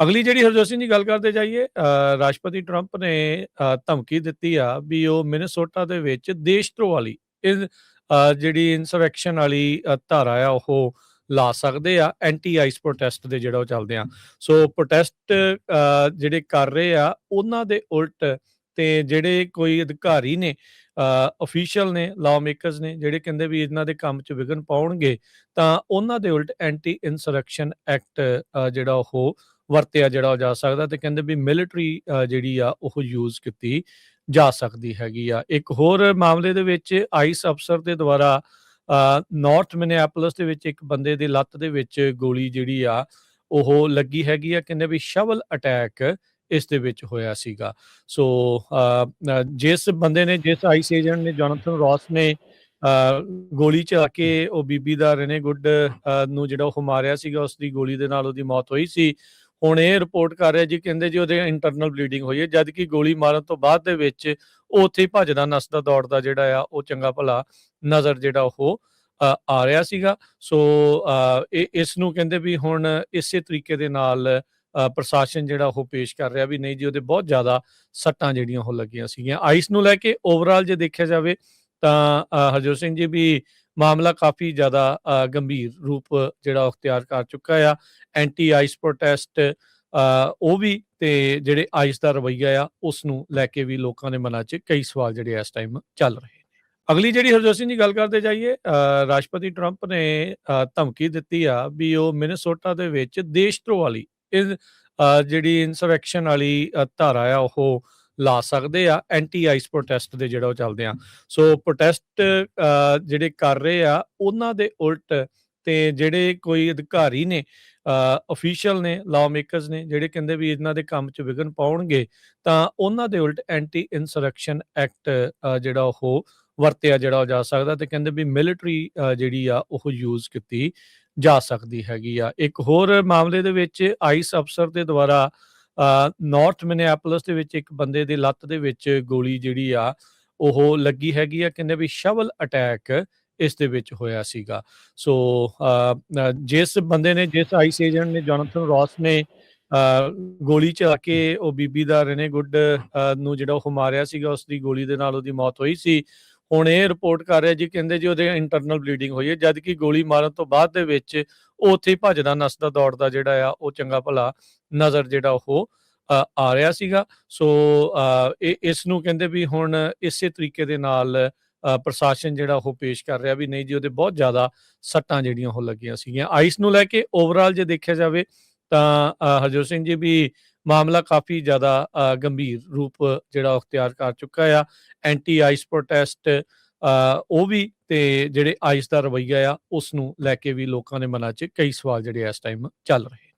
ਅਗਲੀ ਜਿਹੜੀ ਹਰਜੋਤ ਸਿੰਘ ਜੀ ਗੱਲ ਕਰਦੇ ਜਾਈਏ ਰਾਸ਼ਟਰਪਤੀ ਟਰੰਪ ਨੇ ਧਮਕੀ ਦਿੱਤੀ ਆ ਵੀ ਉਹ ਮਿਨੇਸੋਟਾ ਦੇ ਵਿੱਚ ਦੇਸ਼ ਧਰੋਹ ਵਾਲੀ ਜਿਹੜੀ ਇਨਸਰੈਕਸ਼ਨ ਵਾਲੀ ਧਾਰਾ ਆ ਉਹ ਲਾ ਸਕਦੇ ਆ ਐਂਟੀ ਆਈਸ ਪ੍ਰੋਟੈਸਟ ਦੇ ਜਿਹੜਾ ਉਹ ਚੱਲਦੇ ਆ। ਸੋ ਪ੍ਰੋਟੈਸਟ ਜਿਹੜੇ ਕਰ ਰਹੇ ਆ ਉਹਨਾਂ ਦੇ ਉਲਟ ਤੇ ਜਿਹੜੇ ਕੋਈ ਅਧਿਕਾਰੀ ਨੇ ਅਫੀਸ਼ੀਅਲ ਨੇ ਲਾਅ ਮੇਕਰਸ ਨੇ ਜਿਹੜੇ ਕਹਿੰਦੇ ਵੀ ਇਹਨਾਂ ਦੇ ਕੰਮ 'ਚ ਵਿਘਨ ਪਾਉਣਗੇ ਤਾਂ ਉਹਨਾਂ ਦੇ ਉਲਟ ਐਂਟੀ ਇਨਸਰੈਕਸ਼ਨ ਐਕਟ ਜਿਹੜਾ ਉਹ ਵਰਤਿਆ ਜਿਹੜਾ ਜਾ ਸਕਦਾ ਤੇ ਕਹਿੰਦੇ ਵੀ ਮਿਲਟਰੀ ਜਿਹੜੀ ਆ ਉਹ ਯੂਜ਼ ਕੀਤੀ ਜਾ ਸਕਦੀ ਹੈਗੀ ਆ। ਇੱਕ ਹੋਰ ਮਾਮਲੇ ਦੇ ਵਿੱਚ ਆਈਸ ਅਫਸਰ ਦੇ ਦੁਆਰਾ ਨਾਰਥ ਮਿਨੀਐਪੋਲਿਸ ਦੇ ਵਿੱਚ ਇੱਕ ਬੰਦੇ ਦੀ ਲੱਤ ਦੇ ਵਿੱਚ ਗੋਲੀ ਜਿਹੜੀ ਆ ਉਹ ਲੱਗੀ ਹੈਗੀ ਆ। ਕਹਿੰਦੇ ਵੀ ਸ਼ਵਲ ਅਟੈਕ ਇਸ ਦੇ ਵਿੱਚ ਹੋਇਆ ਸੀਗਾ। ਸੋ ਜਿਸ ਬੰਦੇ ਨੇ ਜਿਸ ਆਈਸ ਏਜੰਟ ਨੇ ਜੋਨਾਥਨ ਰੌਸ ਨੇ ਗੋਲੀ ਚਲਾ ਕੇ ਉਹ ਬੀਬੀ ਦਾ ਰੇਨੇ ਗੁੱਡ ਨੂੰ ਜਿਹੜਾ ਉਹ ਮਾਰਿਆ ਸੀਗਾ, ਉਸ ਦੀ ਗੋਲੀ ਦੇ ਨਾਲ ਉਹਦੀ ਮੌਤ ਹੋਈ ਸੀ। ਹੁਣ ਇਹ ਰਿਪੋਰਟ ਕਰ ਰਿਹਾ ਜੀ, ਕਹਿੰਦੇ ਜੀ ਉਹਦੇ ਇੰਟਰਨਲ ਬਲੀਡਿੰਗ ਹੋਈ ਹੈ, ਜਦ ਕਿ ਗੋਲੀ ਮਾਰਨ ਤੋਂ ਬਾਅਦ ਦੇ ਵਿੱਚ ਉਹ ਉੱਥੇ ਹੀ ਭੱਜਦਾ ਨੱਸਦਾ ਦੌੜਦਾ ਜਿਹੜਾ ਆ ਉਹ ਚੰਗਾ ਭਲਾ ਨਜ਼ਰ ਜਿਹੜਾ ਉਹ ਆ ਰਿਹਾ ਸੀਗਾ। ਸੋ ਇਸ ਨੂੰ ਕਹਿੰਦੇ ਵੀ ਹੁਣ ਇਸੇ ਤਰੀਕੇ ਦੇ ਨਾਲ ਪ੍ਰਸ਼ਾਸਨ ਜਿਹੜਾ ਉਹ ਪੇਸ਼ ਕਰ ਰਿਹਾ ਵੀ ਨਹੀਂ ਜੀ ਉਹਦੇ ਬਹੁਤ ਜ਼ਿਆਦਾ ਸੱਟਾਂ ਜਿਹੜੀਆਂ ਉਹ ਲੱਗੀਆਂ ਸੀਗੀਆਂ। ਆਈਸ ਨੂੰ ਲੈ ਕੇ ਓਵਰਆਲ ਜੇ ਦੇਖਿਆ ਜਾਵੇ ਤਾਂ ਹਰਜੋਤ ਸਿੰਘ ਜੀ ਵੀ ਮਾਮਲਾ ਕਾਫੀ ਜ਼ਿਆਦਾ ਗੰਭੀਰ ਰੂਪ ਜਿਹੜਾ ਅਖਤਿਆਰ ਕਰ ਚੁੱਕਾ ਆ। ਐਂਟੀ ਆਈਸ ਪ੍ਰੋਟੈਸਟ ਉਹ ਵੀ ਤੇ ਜਿਹੜੇ ਆਈਸ ਦਾ ਰਵੱਈਆ ਆ ਉਸ ਨੂੰ ਲੈ ਕੇ ਵੀ ਲੋਕਾਂ ਦੇ ਮਨਾਂ 'ਚ ਕਈ ਸਵਾਲ ਜਿਹੜੇ ਇਸ ਟਾਈਮ ਚੱਲ ਰਹੇ ਨੇ। ਅਗਲੀ ਜਿਹੜੀ ਹਰਜੋਤ ਸਿੰਘ ਜੀ ਗੱਲ ਕਰਦੇ ਜਾਈਏ ਰਾਸ਼ਟਰਪਤੀ ਟਰੰਪ ਨੇ ਧਮਕੀ ਦਿੱਤੀ ਆ ਵੀ ਉਹ ਮਿਨੇਸੋਟਾ ਦੇ ਵਿੱਚ ਦੇਸ਼ ਧਰੋਹ ਵਾਲੀ ਜਿਹੜੀ ਇਨਸਰੈਕਸ਼ਨ ਵਾਲੀ ਧਾਰਾ ਆ ਉਹ ਲਾ ਸਕਦੇ ਆ ਐਂਟੀ ਆਈਸ ਪ੍ਰੋਟੈਸਟ ਦੇ ਜਿਹੜਾ ਉਹ ਚੱਲਦੇ ਆ। ਸੋ ਪ੍ਰੋਟੈਸਟ ਜਿਹੜੇ ਕਰ ਰਹੇ ਆ ਉਹਨਾਂ ਦੇ ਉਲਟ ਤੇ ਜਿਹੜੇ ਕੋਈ ਅਧਿਕਾਰੀ ਨੇ ਅਫੀਸ਼ੀਅਲ ਨੇ ਲਾਅ ਮੇਕਰਸ ਨੇ ਜਿਹੜੇ ਕਹਿੰਦੇ ਵੀ ਇਹਨਾਂ ਦੇ ਕੰਮ 'ਚ ਵਿਘਨ ਪਾਉਣਗੇ ਤਾਂ ਉਹਨਾਂ ਦੇ ਉਲਟ ਐਂਟੀ ਇਨਸਰੈਕਸ਼ਨ ਐਕਟ ਜਿਹੜਾ ਉਹ ਵਰਤਿਆ ਜਿਹੜਾ ਜਾ ਸਕਦਾ ਤੇ ਕਹਿੰਦੇ ਵੀ ਮਿਲਟਰੀ ਜਿਹੜੀ ਆ ਉਹ ਯੂਜ਼ ਕੀਤੀ ਜਾ ਸਕਦੀ ਹੈਗੀ ਆ। ਇੱਕ ਹੋਰ ਮਾਮਲੇ ਦੇ ਵਿੱਚ ਆਈਸ ਅਫਸਰ ਦੇ ਦੁਆਰਾ ਨਾਰਥ ਮਿਨੀਐਪੋਲਿਸ ਦੇ ਵਿੱਚ ਇੱਕ ਬੰਦੇ ਦੀ ਲੱਤ ਦੇ ਵਿੱਚ ਗੋਲੀ ਜਿਹੜੀ ਆ ਉਹ ਲੱਗੀ ਹੈਗੀ ਆ। ਕਹਿੰਦੇ ਵੀ ਸ਼ਵਲ ਅਟੈਕ ਇਸ ਦੇ ਵਿੱਚ ਹੋਇਆ ਸੀਗਾ। ਸੋ ਜਿਸ ਬੰਦੇ ਨੇ ਜਿਸ ਆਈਸ ਏਜੰਟ ਨੇ ਜੋਨਾਥਨ ਰੌਸ ਨੇ ਗੋਲੀ ਚਲਾ ਕੇ ਉਹ ਬੀਬੀ ਦਾ ਰੇਨੇ ਗੁੱਡ ਨੂੰ ਜਿਹੜਾ ਉਹ ਮਾਰਿਆ ਸੀਗਾ, ਉਸ ਦੀ ਗੋਲੀ ਦੇ ਨਾਲ ਉਹਦੀ ਮੌਤ ਹੋਈ ਸੀ। ਹੁਣ ਇਹ ਰਿਪੋਰਟ ਕਰ ਰਿਹਾ ਜੀ, ਕਹਿੰਦੇ ਜੀ ਉਹਦੇ ਇੰਟਰਨਲ ਬਲੀਡਿੰਗ ਹੋਈ ਹੈ, ਜਦ ਕਿ ਗੋਲੀ ਮਾਰਨ ਤੋਂ ਬਾਅਦ ਦੇ ਵਿੱਚ ਉਹ ਉੱਥੇ ਹੀ ਭੱਜਦਾ ਨੱਸਦਾ ਦੌੜਦਾ ਜਿਹੜਾ ਆ ਉਹ ਚੰਗਾ ਭਲਾ ਨਜ਼ਰ ਜਿਹੜਾ ਉਹ ਆ ਰਿਹਾ ਸੀਗਾ। ਸੋ ਇਸ ਨੂੰ ਕਹਿੰਦੇ ਵੀ ਹੁਣ ਇਸੇ ਤਰੀਕੇ ਦੇ ਨਾਲ ਪ੍ਰਸ਼ਾਸਨ ਜਿਹੜਾ ਉਹ ਪੇਸ਼ ਕਰ ਰਿਹਾ ਵੀ ਨਹੀਂ ਜੀ ਉਹਦੇ ਬਹੁਤ ਜ਼ਿਆਦਾ ਸੱਟਾਂ ਜਿਹੜੀਆਂ ਉਹ ਲੱਗੀਆਂ ਸੀਗੀਆਂ। ਆਈਸ ਨੂੰ ਲੈ ਕੇ ਓਵਰਆਲ ਜੇ ਦੇਖਿਆ ਜਾਵੇ ਤਾਂ ਹਰਜੋਤ ਸਿੰਘ ਜੀ ਵੀ ਮਾਮਲਾ ਕਾਫੀ ਜ਼ਿਆਦਾ ਗੰਭੀਰ ਰੂਪ ਜਿਹੜਾ ਅਖਤਿਆਰ ਕਰ ਚੁੱਕਾ ਆ। ਐਂਟੀ ਆਈਸ ਪ੍ਰੋਟੈਸਟ ਉਹ ਵੀ ਤੇ ਜਿਹੜੇ ਆਈਸ ਦਾ ਰਵੱਈਆ ਆ ਉਸ ਨੂੰ ਲੈ ਕੇ ਵੀ ਲੋਕਾਂ ਦੇ ਮਨਾਂ 'ਚ ਕਈ ਸਵਾਲ ਜਿਹੜੇ ਇਸ ਟਾਈਮ ਚੱਲ ਰਹੇ।